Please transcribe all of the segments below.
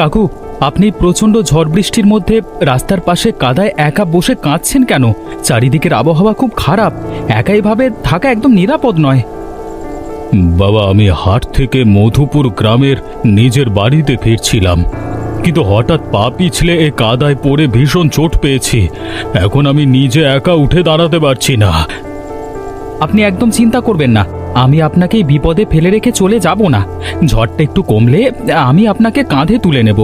কাকু, আপনি প্রচণ্ড ঝড় বৃষ্টির মধ্যে রাস্তার পাশে কাদায় একা বসে কাঁদছেন কেন? চারিদিকের আবহাওয়া খুব খারাপ, একা এভাবে থাকা একদম নিরাপদ নয়। বাবা, আমি হাট থেকে মধুপুর গ্রামের নিজের বাড়িতে ফিরছিলাম, কিন্তু হঠাৎ পা পিছলে এ কাদায় পড়ে ভীষণ চোট পেয়েছি। এখন আমি নিজে একা উঠে দাঁড়াতে পারছি না। আপনি একদম চিন্তা করবেন না, আমি আপনাকে এই বিপদে ফেলে রেখে চলে যাব না। ঝড়টা একটু কমলে আমি আপনাকে কাঁধে তুলে নেব।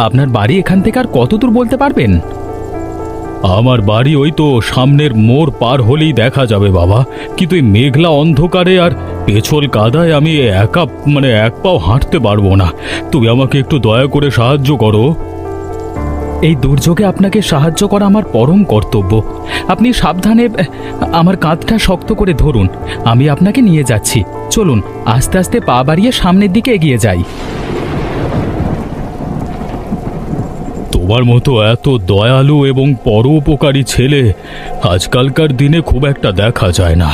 আপনার বাড়ি এখান থেকে আর কত দূর বলতে পারবেন? আমার বাড়ি ওই তো সামনের মোড় পার হলেই দেখা যাবে বাবা, কিন্তু এই মেঘলা অন্ধকারে আর পেছল কাদায় আমি একা এক পাও হাঁটতে পারবো না। তুমি আমাকে একটু দয়া করে সাহায্য করো। এই দুর্যোগে আপনাকে সাহায্য করা আমার পরম কর্তব্য। আপনি সাবধানে আমার কাঁধটা শক্ত করে ধরুন, আমি আপনাকে নিয়ে যাচ্ছি। চলুন, আস্তে আস্তে পা বাড়িয়ে সামনের দিকে এগিয়ে যাই। তোমার মতো এত দয়ালু এবং পরোপকারী ছেলে আজকালকার দিনে খুব একটা দেখা যায় না।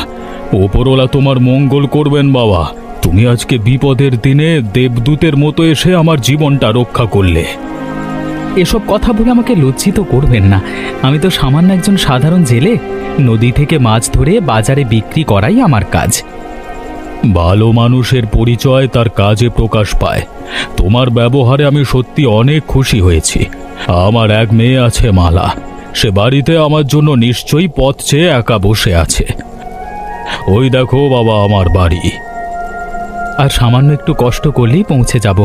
ওপরওয়ালা তোমার মঙ্গল করবেন বাবা। তুমি আজকে বিপদের দিনে দেবদূতের মতো এসে আমার জীবনটা রক্ষা করলে। এসব কথা বলে আমাকে লজ্জিত করবেন না। আমি তো সামান্য একজন সাধারণ জেলে। নদী থেকে মাছ ধরে বাজারে বিক্রি করাই আমার কাজ। ভালো মানুষের পরিচয় তার কাজে প্রকাশ পায়। তোমার ব্যবহারে আমি সত্যি অনেক খুশি হয়েছি। আমার এক মেয়ে আছে, মালা। সে বাড়িতে আমার জন্য নিশ্চয়ই পথ চেয়ে একা বসে আছে। ওই দেখো বাবা আমার বাড়ি। আর সামান্য একটু কষ্ট করলেই পৌঁছে যাব।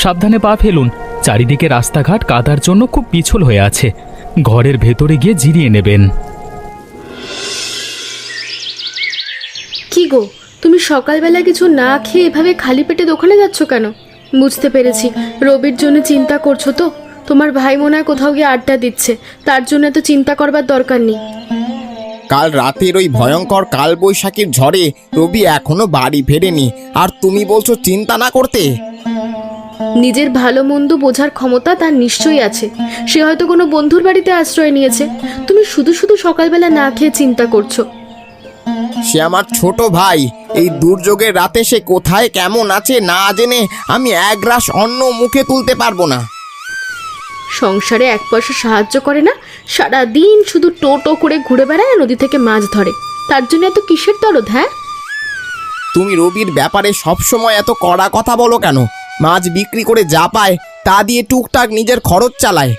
সাবধানে পা ফেলুন, চারিদিকে রাস্তাঘাট কাদার জন্য খুব পিছল হয়ে আছে। ঘরের ভেতরে গিয়ে জিরিয়ে নেবেন। কি গো, তুমি সকালবেলা কিছু না খেয়ে এভাবে খালি পেটে দোকানে যাচ্ছ কেন? বুঝতে পেরেছি, রবির জন্য চিন্তা করছো তো। তোমার ভাই মনে হয় কোথাও গিয়ে আড্ডা দিচ্ছে, তার জন্য এত চিন্তা করবার দরকার নেই। কাল রাতের ওই ভয়ঙ্কর কালবৈশাখীর ঝড়ে রবি এখনো বাড়ি ফেরেনি, আর তুমি বলছো চিন্তা না করতে? নিজের ভালো মন্দ বোঝার ক্ষমতা তার নিশ্চয়ই আছে। সে হয়তো কোনো বন্ধুর বাড়িতে আশ্রয় নিয়েছে। তুমি শুধু শুধু সকালবেলা না খেয়ে চিন্তা করছো। সে আমার ছোট ভাই। এই দুর্যোগের রাতে সে কোথায় কেমন আছে না জেনে আমি এক গ্রাস অন্ন মুখে তুলতে পারবো না। সংসারে এক পয়সা সাহায্য করে না, সারা দিন শুধু টো করে ঘুরে বেড়ায়, নদী থেকে মাছ ধরে। তার জন্য এত কিসের দরদ? হ্যাঁ, তুমি রবির ব্যাপারে সবসময় এত কড়া কথা বলো কেন? মাছ বিক্রি করে যা পায় তা দিয়ে টুকটাক নিজের খরচ চালায়।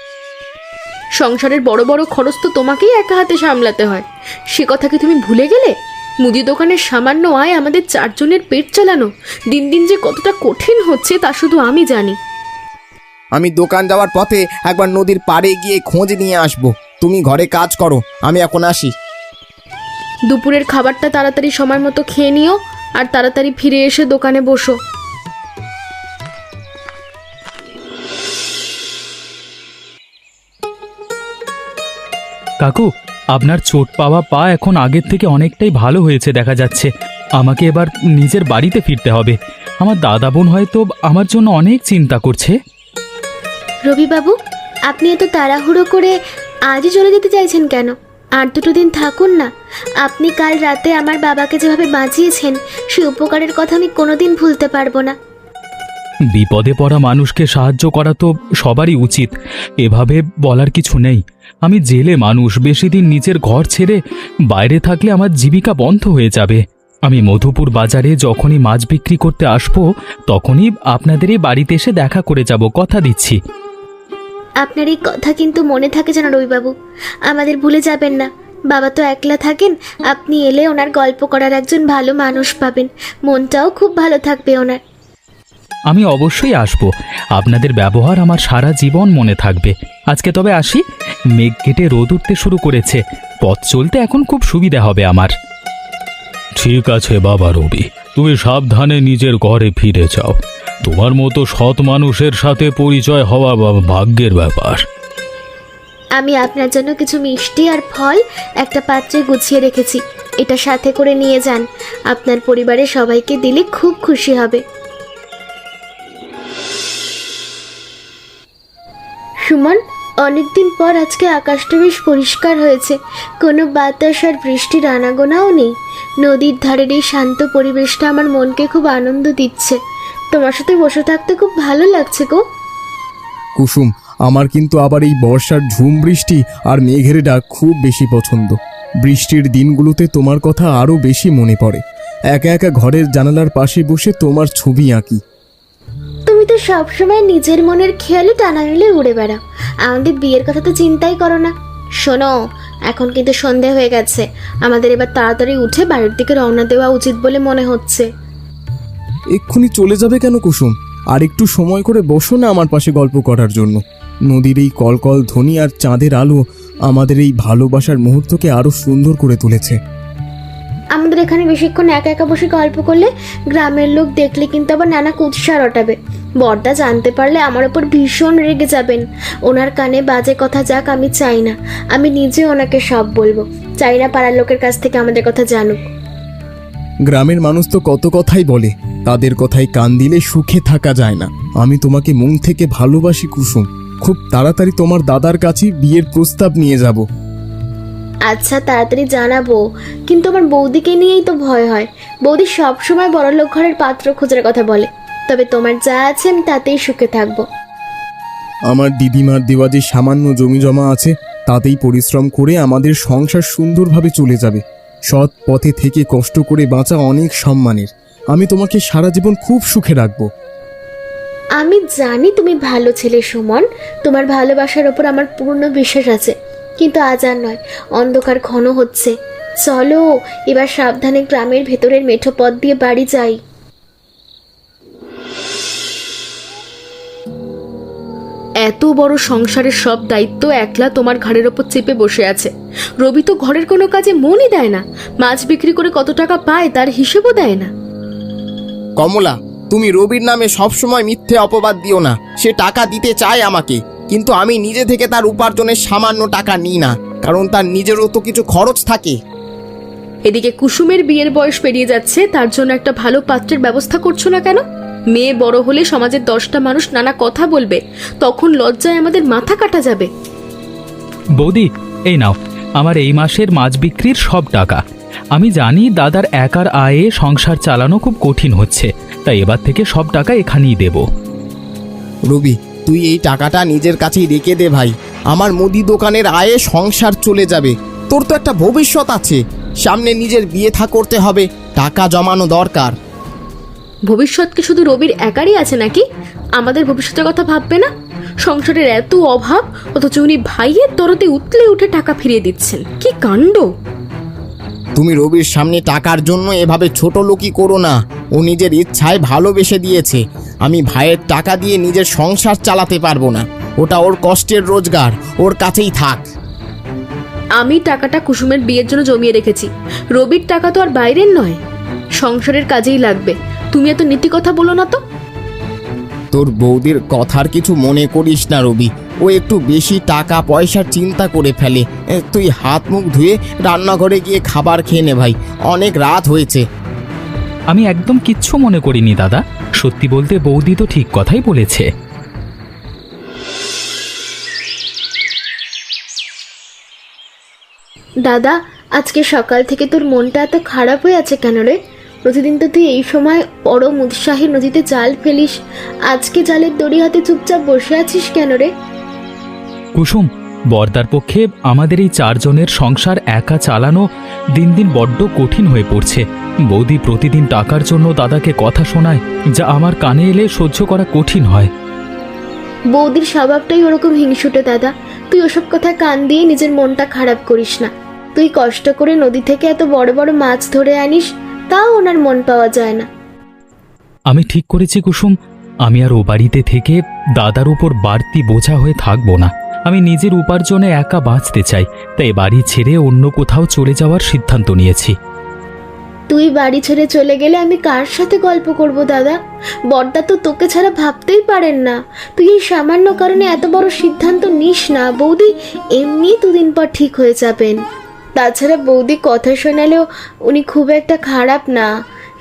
সংসারের বড় বড় খরচ তো তোমাকেই একা হাতে সামলাতে হয়। সে কথা কি তুমি ভুলে গেলে? মুদি দোকানের সামান্য আয় আমাদের চারজনের পেট চালানো দিন দিন যে কতটা কঠিন হচ্ছে তা শুধু আমি জানি। আমি দোকান যাওয়ার পথে একবার নদীর পাড়ে গিয়ে খোঁজ নিয়ে আসবো। তুমি ঘরে কাজ করো, আমি এখন আসি। দুপুরের খাবারটা তাড়াতাড়ি সময় মতো খেয়ে নিও, আর তাড়াতাড়ি ফিরে এসে দোকানে বসো। কাকু, আপনার চোট পাওয়া পা এখন আগের থেকে অনেকটাই ভালো হয়েছে দেখা যাচ্ছে। আমাকে এবার নিজের বাড়িতে ফিরতে হবে। আমার দাদা বোন হয়তো আমার জন্য অনেক চিন্তা করছে। রবিবাবু, আপনি এত তাড়াহুড়ো করে আজই চলে যেতে চাইছেন কেন? আর দুটো দিন থাকুন না। আপনি কাল রাতে আমার বাবাকে যেভাবে বাঁচিয়েছেন, সে উপকারের কথা আমি কোনোদিন ভুলতে পারবো না। বিপদে পড়া মানুষকে সাহায্য করা তো সবারই উচিত, এভাবে বলার কিছু নেই। আমি জেলে মানুষ, বেশি দিন নিজের ঘর ছেড়ে বাইরে থাকলে আমার জীবিকা বন্ধ হয়ে যাবে। আমি মধুপুর বাজারে যখনই মাছ বিক্রি করতে আসবো তখনই আপনাদেরই বাড়িতে এসে দেখা করে যাব, কথা দিচ্ছি। আপনার এই কথা কিন্তু মনে থাকে যেন রবিবাবু, আমাদের ভুলে যাবেন না। বাবা তো একলা থাকেন, আপনি এলে ওনার গল্প করার একজন ভালো মানুষ পাবেন, মনটাও খুব ভালো থাকবে ওনার। আমি অবশ্যই আসব। আপনাদের ব্যবহার আমার সারা জীবন মনে থাকবে। আজকে তবে আসি। মেঘ কেটে রোদ উঠতে শুরু করেছে, পথ চলতে এখন খুব সুবিধা হবে আমার। ঠিক আছে বাবা রবি, তুমি সাবধানে নিজের ঘরে ফিরে যাও। তোমার মতো সৎ মানুষের সাথে পরিচয় হওয়া ভাগ্যের ব্যাপার। আমি আপনার জন্য কিছু মিষ্টি আর ফল একটা পাত্রে গুছিয়ে রেখেছি, এটা সাথে করে নিয়ে যান। আপনার পরিবারের সবাইকে দিলে খুব খুশি হবে। সুমন, অনেকদিন পর আজকে আকাশটা বেশ পরিষ্কার হয়েছে। কোনো বাতাস আর বৃষ্টির আনাগোনাও নেই। নদীর ধারের এই শান্ত পরিবেশটা আমার মনকে খুব আনন্দ দিচ্ছে। তোমার সাথে বসে থাকতে খুব ভালো লাগছে গো। কুসুম, আমার কিন্তু আবার এই বর্ষার ঝুম বৃষ্টি আর মেঘের ডাক খুব বেশি পছন্দ। বৃষ্টির দিনগুলোতে তোমার কথা আরও বেশি মনে পড়ে। একা একা ঘরের জানালার পাশে বসে তোমার ছবি আঁকি। তুমি তো সবসময় নিজের মনের খেয়ালে টানা মেলে উড়ে বেড়াও, আমাদের বিয়ের কথা তো চিন্তাই করো না। শোনো, এখন কিন্তু সন্ধে হয়ে গেছে, আমাদের এবার তাড়াতাড়ি উঠে বাড়ির দিকে রওনা দেওয়া উচিত বলে মনে হচ্ছে। এক্ষুনি চলে যাবে কেন কুসুম? আর একটু সময় করে বসো না আমার পাশে গল্প করার জন্য। নদীর এই কলকল ধ্বনি আর চাঁদের আলো আমাদের এই ভালোবাসার মুহূর্তকে আরো সুন্দর করে তুলেছে। আমাদের এখানে বেশিক্ষণ একা একা বসে গল্প করলে গ্রামের লোক দেখলে কিন্তু আবার নানা কুৎসা রটাবে। বড়দা জানতে পারলে আমার ওপর ভীষণ রেগে যাবেন। ওনার কানে বাজে কথা যাক আমি চাই না। আমি নিজে ওনাকে সব বলবো, চাই না পাড়ার লোকের কাছ থেকে আমাদের কথা জানুক। গ্রামের মানুষ তো কত কথাই বলে, তাদের কথায় কান দিলে সুখে থাকা যায় না। আমি তোমাকে মন থেকে ভালোবাসি কুসুম। খুব তাড়াতাড়ি তোমার দাদার কাছে বিয়ের প্রস্তাব নিয়ে যাব। আচ্ছা, তাড়াতাড়ি জানাবো, কিন্তু আমার বৌদিকে নিয়েই তো ভয় হয়। বৌদি সবসময় বড়লোক ঘরের পাত্র খোঁজার কথা বলে, তবে তোমার যা আছে আমি তাতেই সুখে থাকবো। আমার দিদিমার দেওয়া যে সামান্য জমি জমা আছে তাতেই পরিশ্রম করে আমাদের সংসার সুন্দরভাবে চলে যাবে। সৎ পথে থেকে কষ্ট করে বাঁচা অনেক সম্মানের। আমি তোমাকে সারা জীবন খুব সুখে রাখবো। আমি জানি তুমি ভালো ছেলে সুমন, তোমার ভালোবাসার ওপর আমার পূর্ণ বিশ্বাস আছে, কিন্তু আজ আর নয়, অন্ধকার ঘন হচ্ছে। চলো এবার সাবধানে গ্রামের ভেতরের মেঠো পথ দিয়ে বাড়ি যাই। এত বড় সংসারের সব দায়িত্ব একলা তোমার ঘাড়ের ওপর চেপে বসে আছে। রবি তো ঘরের কোনো কাজে মনই দেয় না, মাছ বিক্রি করে কত টাকা পায় তার হিসেবও দেয় না। কমলা, তুমি রবির নামে সবসময় মিথ্যে অপবাদ দিও না। সে টাকা দিতে চায় আমাকে, কিন্তু আমি নিজে থেকে তার উপার্জনের সামান্য টাকা নিই না, কারণ তার নিজেরও তো কিছু খরচ থাকে। এদিকে কুসুমের বিয়ের বয়স পেরিয়ে যাচ্ছে, তার জন্য একটা ভালো পাত্রের ব্যবস্থা করছো না কেন? মেয়ে বড় হলে সমাজের 10টা মানুষ নানা কথা বলবে, তখন লজ্জায় আমাদের মাথা কাটা যাবে। বৌদি, এই নাও আমার এই মাসের মাছ বিক্রির সব টাকা। আমি জানি দাদার একার আয়ে সংসার চালানো খুব কঠিন হচ্ছে, তাই এবার থেকে সব টাকা এখানেই দেব। রবি, তুই এই টাকাটা নিজের কাছেই রেখে দে ভাই। আমার মুদি দোকানের আয়ে সংসার চলে যাবে। তোর তো একটা ভবিষ্যৎ আছে, সামনে নিজের বিয়ে করতে হবে, টাকা জমানো দরকার। ভবিষ্যৎ কি শুধু রবির একারই আছে নাকি? আমাদের ভবিষ্যতের কথা ভাববে না? সংসারের এত অভাব, অথচ উনি ভাইয়ের দরদে উতলে উঠে টাকা ফিরিয়ে দিচ্ছেন, কি কাণ্ড! তুমি রবির সামনে টাকার জন্য এভাবে ছোট লোকই করো না। ও নিজের ইচ্ছায় ভালোবেসে দিয়েছে। আমি ভাইয়ের টাকা দিয়ে নিজের সংসার চালাতে পারবো না। ওটা ওর কষ্টের রোজগার, ওর কাছেই থাক। আমি টাকাটা কুসুমের বিয়ের জন্য জমিয়ে রেখেছি। রবির টাকা তো আর বাইরের নয়, সংসারের কাজেই লাগবে। তুমি এত নীতি কথা বলো না তো। তোর বৌদির কথার কিছু মনে করিস না রবি, ও একটু বেশি টাকা পয়সার চিন্তা করে ফেলে। তুই হাত মুখ ধুয়ে রান্নাঘরে গিয়ে খাবার খেয়ে নে ভাই, অনেক রাত হয়েছে। আমি একদম কিচ্ছু মনে করিনি দাদা, সত্যি বলতে বৌদি তো ঠিক কথাই বলেছে। দাদা, আজকে সকাল থেকে তোর মনটা এত খারাপ হয়ে আছে কেন রে? প্রতিদিন তো তুই এই সময় পরম উৎসাহে নদীতে জাল ফেলিস, আজকে জালের দড়ি হাতে চুপচাপ বসে আছিস কেন রে? কুসুম, বর্দার পক্ষে আমাদের এই 4 জনের সংসার একা চালানো দিন দিন বড্ড কঠিন হয়ে পড়ছে। বৌদি প্রতিদিন টাকার জন্য দাদাকে কথা শোনায়, যা আমার কানে এলে সহ্য করা কঠিন হয়। বৌদির স্বভাবটাই ওরকম হিংসুটে দাদা। তুই ওসব কথা কান দিয়ে নিজের মনটা খারাপ করিস না। তুই কষ্ট করে নদী থেকে এত বড় বড় মাছ ধরে আনিস, তাও ওনার মন পাওয়া যায় না। আমি ঠিক করেছি কুসুম, আমি আর ও বাড়িতে থেকে দাদার উপর বাড়তি বোঝা হয়ে থাকবো না। আমি নিজের উপার্জনে একা বাঁচতে চাই, তাই বাড়ি ছেড়ে অন্য কোথাও চলে যাওয়ার সিদ্ধান্ত নিয়েছি। তুই বাড়ি ছেড়ে চলে গেলে আমি কার সাথে গল্প করব দাদা? বড়দা তো তোকে ছাড়া ভাবতেই পারেন না। তুই এই সামান্য কারণে এত বড় সিদ্ধান্ত নিস না। বৌদি এমনি দুদিন পর ঠিক হয়ে যাবেন। তাছাড়া বৌদি কথা শোনালেও উনি খুব একটা খারাপ না।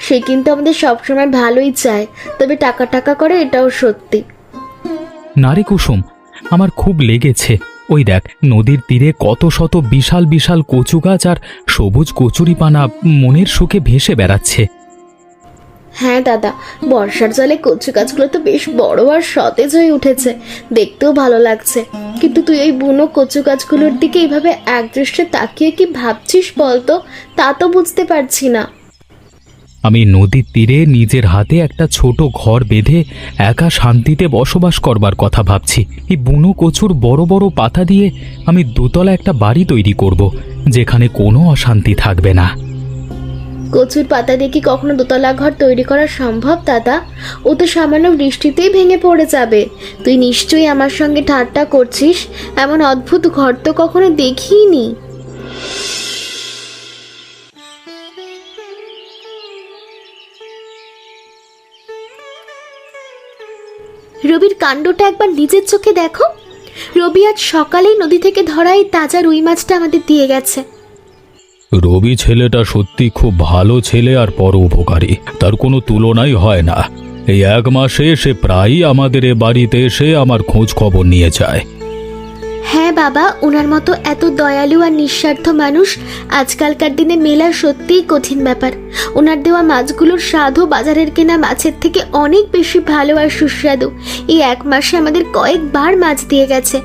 সে কিন্তু আমাদের সবসময় ভালোই চায়, তবে টাকা টাকা করে, এটাও সত্যি। নারী কুসুম, আমার খুব লেগেছে। ওই দেখ, নদীর তীরে কত শত বিশাল বিশাল কচু গাছ আর সবুজ কচুরিপানা মনের সুখে ভেসে বেড়াচ্ছে। হ্যাঁ দাদা, বর্ষার জলে কচু গাছগুলো তো বেশ বড় আর সতেজ হয়ে উঠেছে, দেখতেও ভালো লাগছে। কিন্তু তুই ওই বুনো কচু গাছগুলোর দিকে এইভাবে একদৃষ্টে তাকিয়ে কি ভাবছিস বলতো? তা তো বুঝতে পারছি না। আমি নদীর তীরে নিজের হাতে একটা ছোট ঘর বেঁধে একা শান্তিতে বসবাস করবার কথা ভাবছি। এই বুনো কচুর বড় বড় পাতা দিয়ে আমি দোতলা একটা বাড়ি তৈরি করব, যেখানে কোনো অশান্তি থাকবে না। কচুর পাতা দিয়ে কি কখনো দোতলা ঘর তৈরি করা সম্ভব দাদা? ও তো সামান্য বৃষ্টিতেই ভেঙে পড়ে যাবে। তুই নিশ্চয়ই আমার সঙ্গে ঠাট্টা করছিস। এমন অদ্ভুত ঘর তো কখনো দেখিনি। রবির কাণ্ডটা একবার নিজের চোখে দেখো। রবি আজ সকালেই নদী থেকে ধরা এই তাজা রুই মাছটা আমাদের দিয়ে গেছে। রবি ছেলেটা সত্যি খুব ভালো ছেলে আর পরোপকারী, তার কোনো তুলনাই হয় না। এই 1 মাসে সে প্রায়ই আমাদের এ বাড়িতে এসে আমার খোঁজ খবর নিয়ে যায়। হ্যাঁ বাবা, ওনার মতো এত দয়ালু আর নিঃস্বার্থ মানুষ আজকালকার দিনে মেলা সত্যিই কঠিন ব্যাপার। ওনার দেওয়া মাছগুলোর স্বাদও বাজারের কেনা মাছের থেকে অনেক বেশি ভালো আর সুস্বাদু। এই 1 মাসে আমাদের কয়েকবার মাছ দিয়ে গেছে।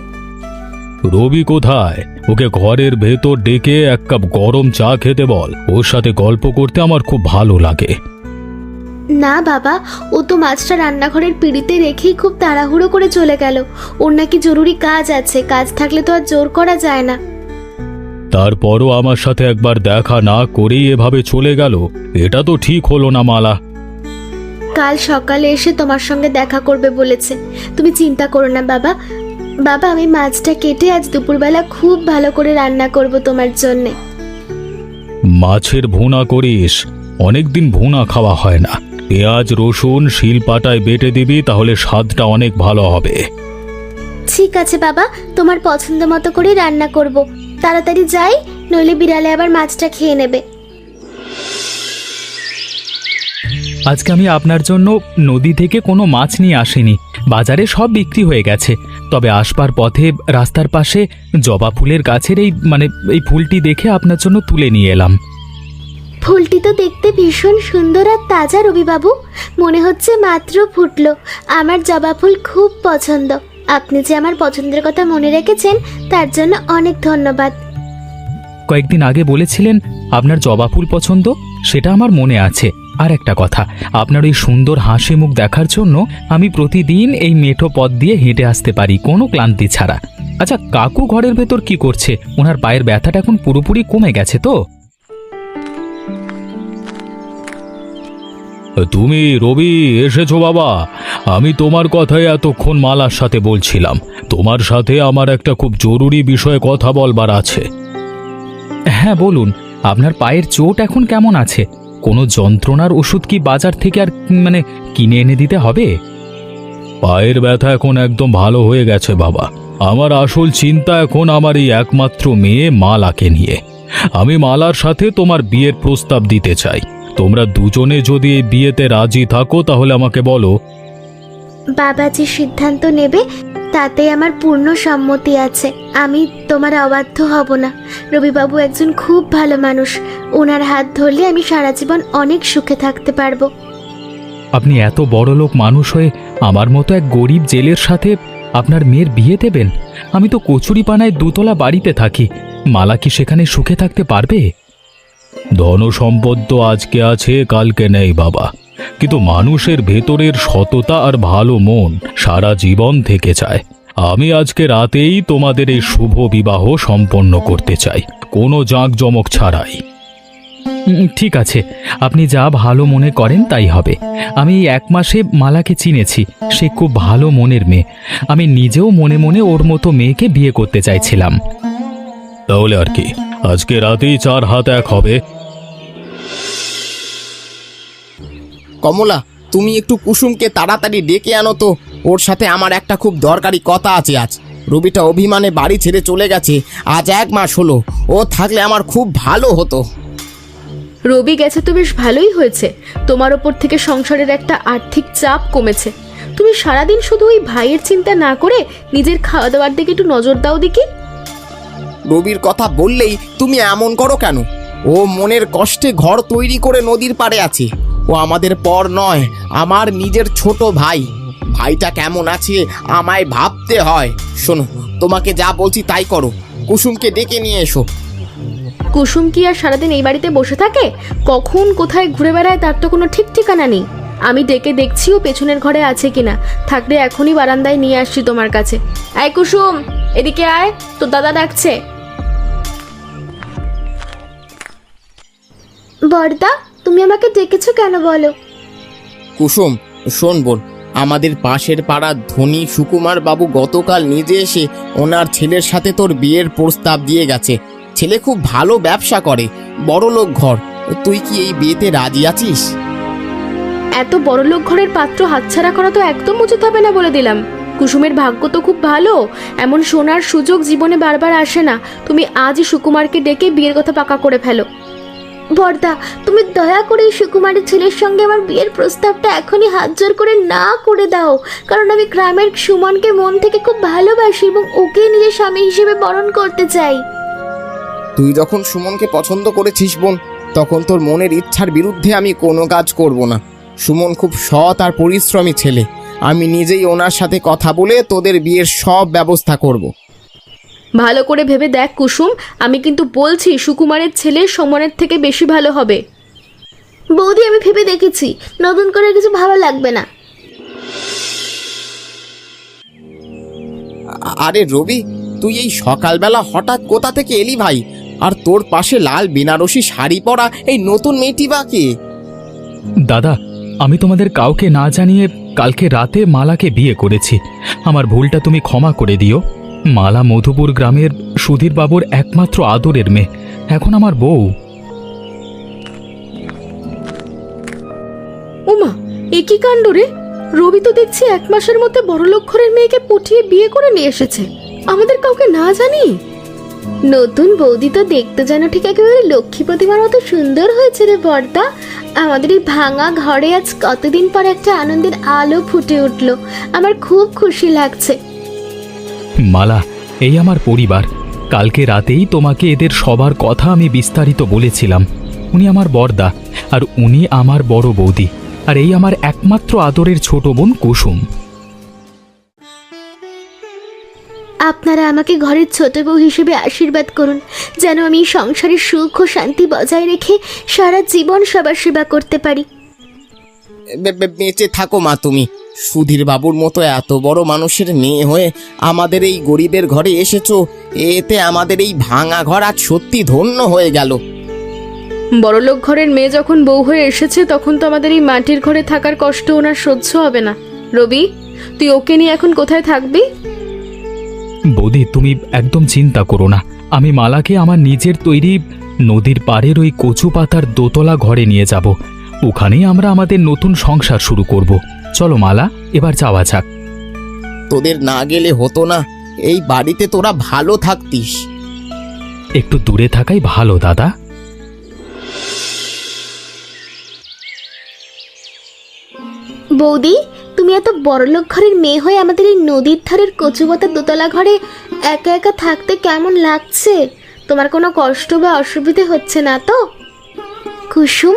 রবি কোথায়? ওকে ঘরের ভেতর ডেকে 1 কাপ গরম চা খেতে বল, ওর সাথে গল্প করতে আমার খুব ভালো লাগে। না বাবা, ও তো মাছটা রান্নাঘরের পিঁড়িতে রেখেই খুব তাড়াহুড়ো করে চলে গেল। ওর নাকি জরুরি কাজ আছে, কাজ থাকলে তো আর জোর করা যায় না। তারপরও আমার সাথে একবার দেখা না করেই এভাবে চলে গেল, এটা তো ঠিক হলো না মালা। কাল সকালে এসে তোমার সঙ্গে দেখা করবে বলেছে। তুমি চিন্তা করো না বাবা। বাবা, আমি মাছটা কেটে আজ দুপুরবেলা খুব ভালো করে রান্না করব তোমার জন্যে। মাছের ভুনা করিস, অনেকদিন ভুনা খাওয়া হয় না। পেঁয়াজ রসুন শিলপাটায় বেটে দিবি, তাহলে স্বাদটা অনেক ভালো হবে। ঠিক আছে বাবা, তোমার পছন্দ মতো করে রান্না করব। তাড়াতাড়ি যাই, নইলে বিড়ালে আবার মাছটা খেয়ে নেবে। আজকে আমি আপনার জন্য নদী থেকে কোনো মাছ নিয়ে আসিনি, বাজারে সব বিক্রি হয়ে গেছে। তবে আসবার পথে রাস্তার পাশে জবা ফুলের গাছের এই ফুলটি দেখে আপনার জন্য তুলে নিয়ে এলাম। ফুলটি তো দেখতে ভীষণ সুন্দর আর তাজা রবিবাবু, মনে হচ্ছে মাত্র ফুটলো। আমার জবা ফুল খুব পছন্দ। আপনি যে আমার পছন্দের কথা মনে রেখেছেন তার জন্য অনেক ধন্যবাদ। কয়েকদিন আগে বলেছিলেন আপনার জবা ফুল পছন্দ, সেটা আমার মনে আছে। আর একটা কথা, আপনার ওই সুন্দর হাসি মুখ দেখার জন্য আমি প্রতিদিন এই মেঠো পথ দিয়ে হেঁটে আসতে পারি কোনো ক্লান্তি ছাড়া। আচ্ছা, কাকু ঘরের ভেতর কি করছে? ওনার পায়ের ব্যথাটা এখন পুরোপুরি কমে গেছে তো? তুমি রবি এসেছো বাবা? আমি তোমার কথাই এতক্ষণ মালার সাথে বলছিলাম। তোমার সাথে আমার একটা খুব জরুরি বিষয়ে কথা বলবার আছে। হ্যাঁ বলুন, আপনার পায়ের চোট এখন কেমন আছে? কোনো যন্ত্রণার ওষুধ কি বাজার থেকে আর কিনে এনে দিতে হবে? পায়ের ব্যথা এখন একদম ভালো হয়ে গেছে বাবা। আমার আসল চিন্তা এখন আমার এই একমাত্র মেয়ে মালাকে নিয়ে। আমি মালার সাথে তোমার বিয়ের প্রস্তাব দিতে চাই। তোমরা দুজনে যদি এই বিয়েতে রাজি থাকো তাহলে আমাকে বলো। বাবা যে সিদ্ধান্ত নেবে তাতে আমার পূর্ণ সম্মতি আছে। আমি তোমার অবাধ্য হব না। রবিবাবু একজন খুব ভালো মানুষ। ওনার হাত ধরলে আমি সারা জীবন অনেক সুখে থাকতে পারবো। আপনি এত বড় লোক মানুষ হয়ে আমার মতো এক গরিব জেলের সাথে আপনার মেয়ের বিয়ে দেবেন? আমি তো কচুরিপানায় 2 তলা বাড়িতে থাকি। মালা কি সেখানে সুখে থাকতে পারবে? ধন সম্পদ তো আজকে আছে কালকে নেই বাবা, কিন্তু মানুষের ভেতরের সততা আর ভালো মন সারা জীবন থেকে যায়। আমি আজকে রাতেই তোমাদের এই শুভ বিবাহ সম্পন্ন করতে চাই, কোনো জাঁকজমক ছাড়াই। ঠিক আছে, আপনি যা ভালো মনে করেন তাই হবে। আমি 1 মাসে মালাকে চিনেছি, সে খুব ভালো মনের মেয়ে। আমি নিজেও মনে মনে ওর মতো মেয়েকে বিয়ে করতে চাইছিলাম। তাহলে আর কি, আজকে রাতেই 4 হাত 1 হবে। কমলা, তুমি একটু কুসুমকে তাড়াতাড়ি ডেকে আনো তো। ওর সাথে আমার একটা খুব দরকারি কথা আছে আজ। রবিটা অভিমানে বাড়ি ছেড়ে চলে গেছে, আজ 1 মাস হলো। ও থাকলে আমার খুব ভালো হতো। রবি গেছে তো বেশ ভালোই হয়েছে। তোমার ওপর থেকে সংসারের একটা আর্থিক চাপ কমেছে। তুমি সারাদিন শুধু ওই ভাইয়ের চিন্তা না করে নিজের খাওয়া দাওয়ার দিকে একটু নজর দাও দেখি। রবির কথা বললেই তুমি এমন করো কেন? ও মনের কষ্টে ঘর তৈরি করে নদীর পাড়ে আছে। ও আমাদের পর নয়, আমার নিজের ছোট ভাই। ভাইটা কেমন আছে আমায় ভাবতে হয়। শোনো, তোমাকে যা বলছি তাই করো, কুসুমকে ডেকে নিয়ে এসো। কুসুম কি আর সারাদিন এই বাড়িতে বসে থাকে? কখন কোথায় ঘুরে বেড়ায় তার তো কোনো ঠিক ঠিকানা নেই। আমি ডেকে দেখছি ও পেছনের ঘরে আছে কিনা, থাকলে এখনই বারান্দায় নিয়ে আসছি তোমার কাছে। আয় কুসুম, এদিকে আয়, তোর দাদা ডাকছে। বড়দা, তুমি আমাকে ডেকেছো কেন বলো? কুসুম, শোন বোন, আমাদের পাশের পাড়ার ধনী সুকুমার বাবু গতকাল নিজে এসে ওনার ছেলের সাথে তোর বিয়ের প্রস্তাব দিয়ে গেছে। ছেলে খুব ভালো ব্যবসা করে, বড়লোক ঘর। তুই কি এই বিয়েতে রাজি আছিস? এত বড়লোক ঘরের পাত্র হাতছাড়া করা তো একদম উচিত হবে না বলে দিলাম। কুসুমের ভাগ্য তো খুব ভালো, এমন সোনার সুযোগ জীবনে বারবার আসে না। তুমি আজই সুকুমারকে ডেকে বিয়ের কথা পাকা করে ফেলো। বড়দা, তুমি দয়া করে এই সুকুমারের ছেলের সঙ্গে আমার বিয়ের প্রস্তাবটা এখনই হাত জোর করে না করে দাও, কারণ আমি গ্রামের সুমনকে মন থেকে খুব ভালোবাসি এবং ওকে নিজের স্বামী হিসেবে বরণ করতে চাই। তুই যখন সুমনকে পছন্দ করেছিস বোন, তখন তোর মনের ইচ্ছার বিরুদ্ধে আমি কোনো কাজ করব না। সুমন খুব সৎ আর পরিশ্রমী ছেলে। আমি নিজেই ওনার সাথে কথা বলে তোদের বিয়ের সব ব্যবস্থা করব। ভালো করে ভেবে দেখ কুসুম, আমি কিন্তু বলছি সুকুমারের ছেলে সমনের থেকে বেশি ভালো হবে। বৌদি, আমি ভেবে দেখেছি, নতুন করে কিছু ভালো লাগবে না। আরে রবি, তুই এই সকালবেলা হঠাৎ কোথা থেকে এলি ভাই? আর তোর পাশে লাল বেনারসি শাড়ি পরা এই নতুন মেয়েটি বা কে? দাদা, আমি তোমাদের কাউকে না জানিয়ে কালকে রাতে মালাকে বিয়ে করেছি। আমার ভুলটা তুমি ক্ষমা করে দিও। মালা মধুপুর গ্রামের সুধীর বাবুর একমাত্র আদরের মেয়ে, এখন আমার বউ। ওমা, এ কি কাণ্ড রে! রবি তো দেখছি 1 মাসের মধ্যে বড়লোক ঘরের মেয়েকে পটিয়ে বিয়ে করে নিয়ে এসেছে, আমাদের কাউকে না জানি। নতুন বৌদি তো দেখতে যেন ঠিক একেবারে লক্ষ্মী প্রতিমার মতো সুন্দর হয়েছে রে বড়দা। আমাদের এই ভাঙা ঘরে আজ কতদিন পর একটা আনন্দের আলো ফুটে উঠলো। আমার খুব খুশি লাগছে। মালা, এই আমার পরিবার। কালকে রাতেই তোমাকে এদের সবার কথা আমি বিস্তারিত বলেছিলাম। উনি আমার বড়দা, আর উনি আমার বড় বৌদি, আর এই আমার একমাত্র আদরের ছোট বোন কুসুম। আপনারা আমাকে ঘরের ছোট বউ হিসেবে আশীর্বাদ করুন, যেন আমি সংসারের সুখ ও শান্তি বজায় রেখে সারা জীবন সবার সেবা করতে পারি। বেঁচে থাকো মা তুমি। সুধীর বাবুর মতো এত বড় মানুষের মেয়ে হয়ে আমাদের এই গরিবের ঘরে এসেছো, এতে আমাদের এই ভাঙা ঘর আজ সত্যি ধন্য হয়ে গেল। বড়লোক ঘরের মেয়ে যখন বউ হয়ে এসেছে, তখন তো আমাদের এই মাটির ঘরে থাকার কষ্ট ওনার সহ্য হবে না। রবি, তুই ওকে নিয়ে এখন কোথায় থাকবি? বৌদি, তুমি একদম চিন্তা করো না। আমি মালাকে আমার নিজের তৈরি নদীর পাড়ের ওই কচু পাতার দোতলা ঘরে নিয়ে যাব। ওখানেই আমরা আমাদের নতুন সংসার শুরু করব। চলো মালা, এবার যাওয়া যাক। তোদের না গেলে হতো না, এই বাড়িতে তোরা ভালো থাকতিস। একটু দূরে থাকাই ভালো দাদা। বৌদি, তুমি এত বড়লোক ঘরের মেয়ে হয়ে আমাদের এই নদীর ধারের কচুপাতার দোতলা ঘরে একা একা থাকতে কেমন লাগছে? তোমার কোনো কষ্ট বা অসুবিধে হচ্ছে না তো? কুসুম,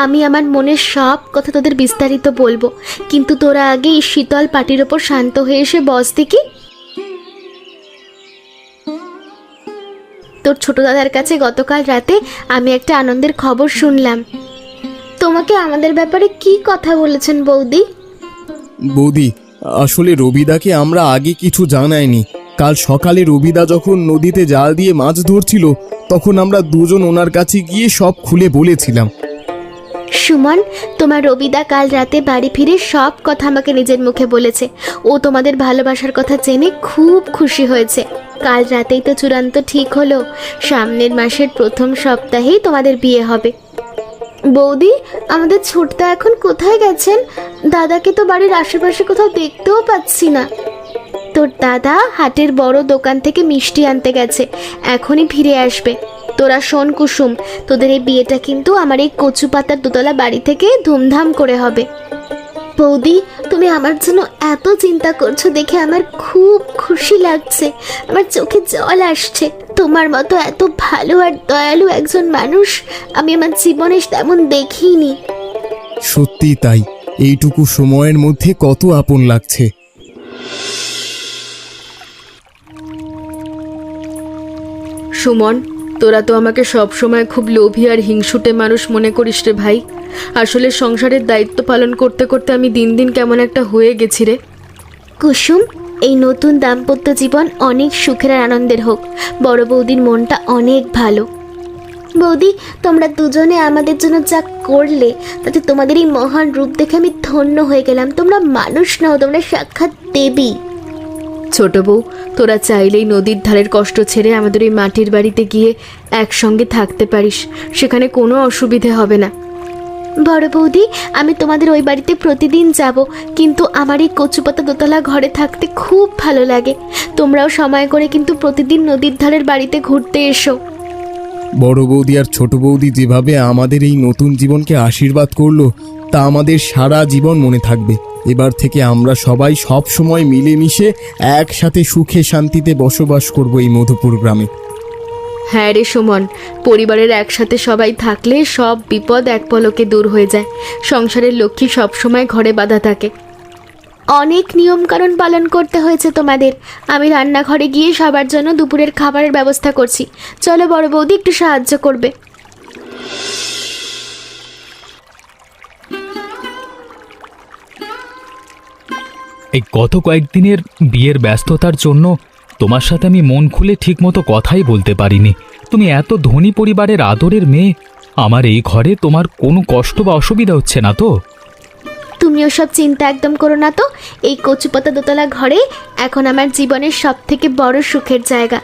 আমি আমার মনের সব কথা তোদের বিস্তারিত বলবো, কিন্তু তোরা আগে এই শীতল পাটির ওপর শান্ত হয়ে এসে বস দেখি। তোর ছোট দাদার কাছে গতকাল রাতে আমি একটা আনন্দের খবর শুনলাম। তোমাকে আমাদের ব্যাপারে কি কথা বলেছেন বৌদি? বৌদি, আসলে রবিদাকে আমরা আগে কিছু জানাইনি। কাল সকালে রবিদা যখন নদীতে জাল দিয়ে মাছ ধরছিল, তখন আমরা দুজন ওনার কাছে গিয়ে সব খুলে বলেছিলাম। সুমন, তোমার রবিদা কাল রাতে বাড়ি ফিরে সব কথা আমাকে নিজের মুখে বলেছে। ও তোমাদের ভালোবাসার কথা জেনে খুব খুশি হয়েছে। কাল রাতেই তো চূড়ান্ত ঠিক হলো, সামনের মাসের প্রথম সপ্তাহেই তোমাদের বিয়ে হবে। বৌদি, আমাদের ছোটদা এখন কোথায় গেছেন? দাদাকে তো বাড়ির আশেপাশে কোথাও দেখতেও পাচ্ছি না। তোর দাদা হাটের বড় দোকান থেকে মিষ্টি আনতে গেছে, এখনই ফিরে আসবে। তোরা শোন কুসুম, তোদের এই বিয়েটা কিন্তু আমার এই কচু পাতার দোতলা বাড়ি থেকে ধুমধাম করে হবে। বৌদি, তুমি আমার জন্য এত চিন্তা করছো দেখে আমার খুব খুশি লাগছে। আমার চোখে জল আসছে। তোমার মতো এত ভালো আর দয়ালু একজন মানুষ আমি আমার জীবনে তেমন দেখিনি। সত্যি তাই, এইটুকু সময়ের মধ্যে কত আপন লাগছে। সুমন, তোরা তো আমাকে সব সময় খুব লোভী আর হিংসুটে মানুষ মনে করিস রে ভাই। আসলে সংসারের দায়িত্ব পালন করতে করতে আমি দিন দিন কেমন একটা হয়ে গেছি রে। কুসুম, এই নতুন দাম্পত্য জীবন অনেক সুখের আর আনন্দের হোক। বড় বৌদির মনটা অনেক ভালো। বৌদি, তোমরা দুজনে আমাদের জন্য যা করলে, তাতে তোমাদের এই মহান রূপ দেখে আমি ধন্য হয়ে গেলাম। তোমরা মানুষ নও, তোমরা সাক্ষাৎ দেবী। ছোট বউ, তোরা চাইলেই নদীর ধারের কষ্ট ছেড়ে আমাদের ওই মাটির বাড়িতে গিয়ে একসঙ্গে থাকতে পারিস, সেখানে কোনো অসুবিধে হবে না। বড় বৌদি, আমি তোমাদের ওই বাড়িতে প্রতিদিন যাব, কিন্তু আমার এই কচুপাতা দোতলা ঘরে থাকতে খুব ভালো লাগে। তোমরাও সময় করে কিন্তু প্রতিদিন নদীর ধারের বাড়িতে ঘুরতে এসো। বড় বৌদি আর ছোট বৌদি যেভাবে আমাদের এই নতুন জীবনকে আশীর্বাদ করলো, তা আমাদের সারা জীবন মনে থাকবে। এবার থেকে আমরা সবাই সব সময় মিলেমিশে একসাথে সুখে শান্তিতে বসবাস করব এই মধুপুর গ্রামে। হ্যাঁ রে সুমন, পরিবারের একসাথে সবাই থাকলে সব বিপদ এক পলকে দূর হয়ে যায়। সংসারের লক্ষ্মী সবসময় ঘরে বাঁধা থাকে। অনেক নিয়মকানুন পালন করতে হয়েছে তোমাদের। আমি রান্নাঘরে গিয়ে সবার জন্য দুপুরের খাবারের ব্যবস্থা করছি। চলো বড় বৌদি, একটু সাহায্য করবে। এই গত কয়েকদিনের বিয়ের ব্যস্ততার জন্য তোমার সাথে আমি মন খুলে ঠিকমতো কথাই বলতে পারিনি। তুমি এত ধনী পরিবারের আদরের মেয়ে, আমার এই ঘরে তোমার কোনো কষ্ট বা অসুবিধা হচ্ছে না তো? তুমি ওসব চিন্তা একদম করো না তো। এই কচুপাতা দোতলা ঘরে এখন আমার জীবনের সব থেকে বড় সুখের জায়গা।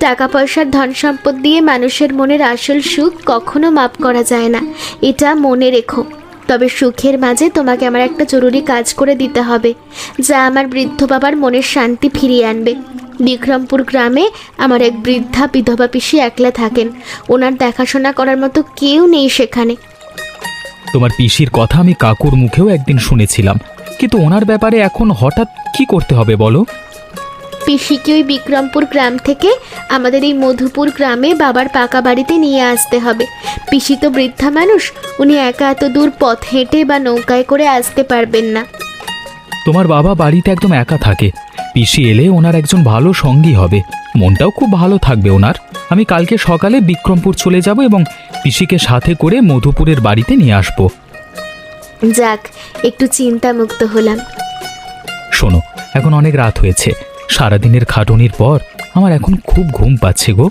টাকা পয়সার ধন সম্পদ দিয়ে মানুষের মনের আসল সুখ কখনো মাপ করা যায় না, এটা মনে রেখো। তবে সুখের মাঝে তোমাকে আমার একটা জরুরি কাজ করে দিতে হবে, যা আমার বৃদ্ধ বাবার মনের শান্তি ফিরিয়ে আনবে। বিক্রমপুর গ্রামে আমার এক বৃদ্ধা বিধবা পিসি একলা থাকেন। ওনার দেখাশোনা করার মতো কেউ নেই সেখানে। তোমার পিসির কথা আমি কাকুর মুখেও একদিন শুনেছিলাম, কিন্তু ওনার ব্যাপারে এখন হঠাৎ কি করতে হবে বলো? পিসিকে ওই বিক্রমপুর গ্রাম থেকে আমাদের এই মধুপুর গ্রামে বাবার পাকা বাড়িতে নিয়ে আসতে হবে। পিসি তো বৃদ্ধা মানুষ, উনি একা এত দূর পথ হেঁটে বা নৌকায় করে আসতে পারবেন না। তোমার বাবা বাড়িতে একদম একা থাকে, পিসি এলে ওনার একজন ভালো সঙ্গী হবে, মনটাও খুব ভালো থাকবে ওনার। আমি কালকে সকালে বিক্রমপুর চলে যাব এবং পিসিকে সাথে করে মধুপুরের বাড়িতে নিয়ে আসব। যাক, একটু চিন্তামুক্ত হলাম। শোনো, এখন অনেক রাত হয়েছে, সারাদিনের খাটুনির পর আমার এখন খুব ঘুম পাচ্ছে গো।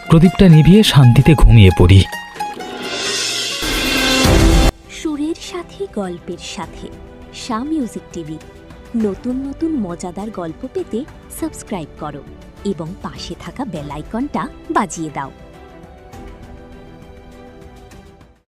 প্রদীপটা নিভিয়ে শান্তিতে ঘুমিয়ে পড়ি। সুরের সাথে গল্পের সাথে শাহ মিউজিক টিভি। নতুন নতুন মজাদার গল্প পেতে সাবস্ক্রাইব করো এবং পাশে থাকা বেল আইকনটা বাজিয়ে দাও।